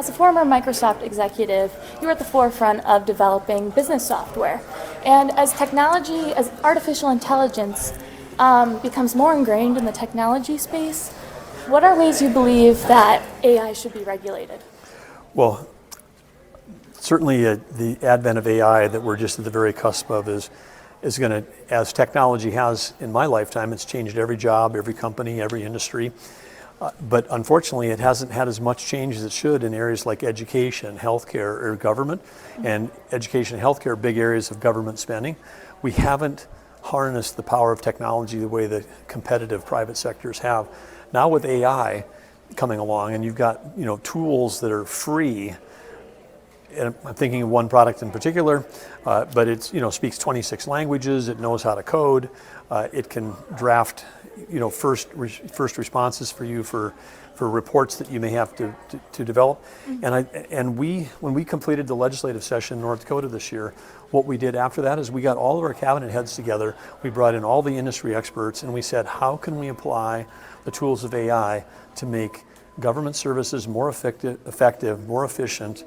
as a former Microsoft executive, you were at the forefront of developing business software. And as technology, as artificial intelligence becomes more ingrained in the technology space, what are ways you believe that AI should be regulated? Well, certainly the advent of AI that we're just at the very cusp of is going to, as technology has in my lifetime, it's changed every job, every company, every industry. But unfortunately, it hasn't had as much change as it should in areas like education, healthcare, or government. And education and healthcare are big areas of government spending. We haven't harnessed the power of technology the way the competitive private sectors have. Now with AI coming along, and you've got tools that are free. And I'm thinking of one product in particular, but it speaks 26 languages. It knows how to code. It can draft first responses for you for reports that you may have to develop. And when we completed the legislative session in North Dakota this year, what we did after that is we got all of our cabinet heads together. We brought in all the industry experts, and we said, how can we apply the tools of AI to make government services more effective, more efficient,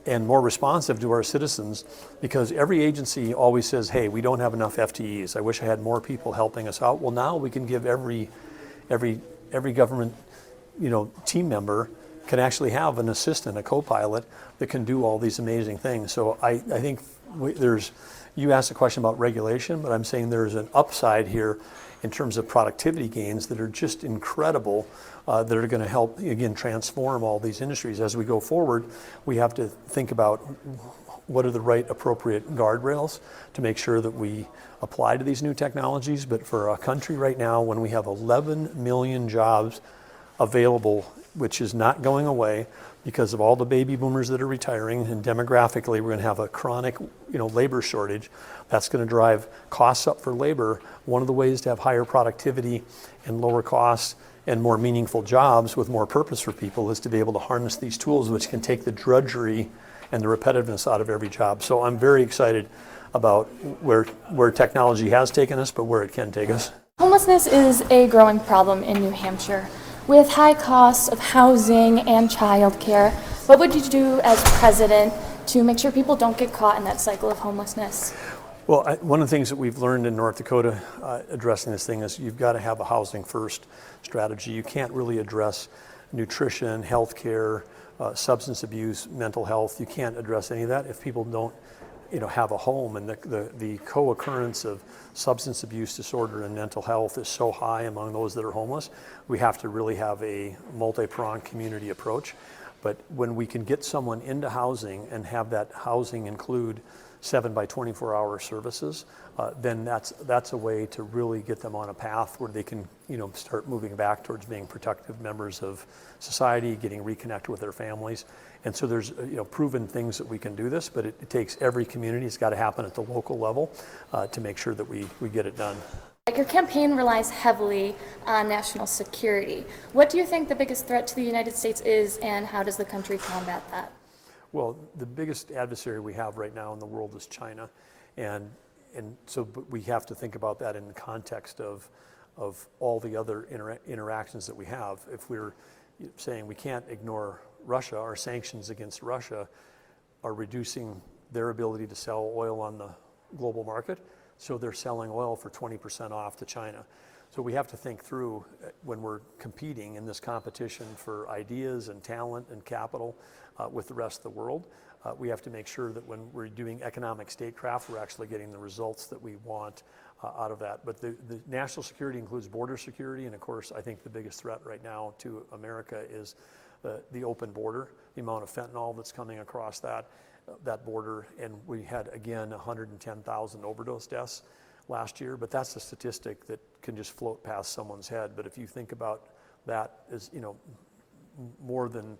and more responsive to our citizens? Because every agency always says, hey, we don't have enough FTEs. I wish I had more people helping us out. Well, now we can give every government team member can actually have an assistant, a co-pilot that can do all these amazing things. So I think you asked a question about regulation, but I'm saying there's an upside here in terms of productivity gains that are just incredible, that are going to help, again, transform all these industries. As we go forward, we have to think about what are the right appropriate guardrails to make sure that we apply to these new technologies. But for a country right now, when we have 11 million jobs available, which is not going away because of all the baby boomers that are retiring, and demographically we're going to have a chronic labor shortage. That's going to drive costs up for labor. One of the ways to have higher productivity and lower costs and more meaningful jobs with more purpose for people is to be able to harness these tools, which can take the drudgery and the repetitiveness out of every job. So I'm very excited about where technology has taken us, but where it can take us. Homelessness is a growing problem in New Hampshire. With high costs of housing and childcare, what would you do as president to make sure people don't get caught in that cycle of homelessness? Well, one of the things that we've learned in North Dakota addressing this thing is you've got to have a housing first strategy. You can't really address nutrition, healthcare, substance abuse, mental health. You can't address any of that if people don't have a home. And the co-occurrence of substance abuse disorder and mental health is so high among those that are homeless. We have to really have a multi-pronged community approach. But when we can get someone into housing and have that housing include 7 by 24-hour services, then that's a way to really get them on a path where they can start moving back towards being productive members of society, getting reconnected with their families. And so there's proven things that we can do this, but it takes every community. It's got to happen at the local level to make sure that we get it done. Your campaign relies heavily on national security. What do you think the biggest threat to the United States is, and how does the country combat that? Well, the biggest adversary we have right now in the world is China, and so we have to think about that in the context of all the other interactions that we have. If we're saying we can't ignore Russia, our sanctions against Russia are reducing their ability to sell oil on the global market, so they're selling oil for 20% off to China. So we have to think through when we're competing in this competition for ideas and talent and capital with the rest of the world. We have to make sure that when we're doing economic statecraft, we're actually getting the results that we want out of that. But the national security includes border security, and of course, I think the biggest threat right now to America is the open border, the amount of fentanyl that's coming across that border. And we had, again, 110,000 overdose deaths last year, but that's a statistic that can just float past someone's head. But if you think about that as more than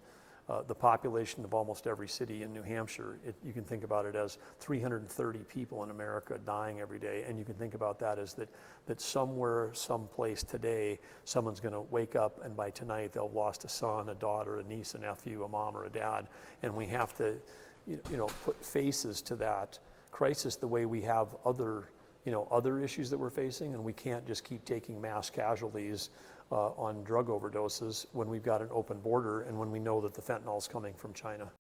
the population of almost every city in New Hampshire, you can think about it as 330 people in America dying every day. And you can think about that as that somewhere, someplace today, someone's going to wake up and by tonight they'll have lost a son, a daughter, a niece, a nephew, a mom, or a dad. And we have to put faces to that crisis the way we have other issues that we're facing, and we can't just keep taking mass casualties on drug overdoses when we've got an open border and when we know that the fentanyl's coming from China.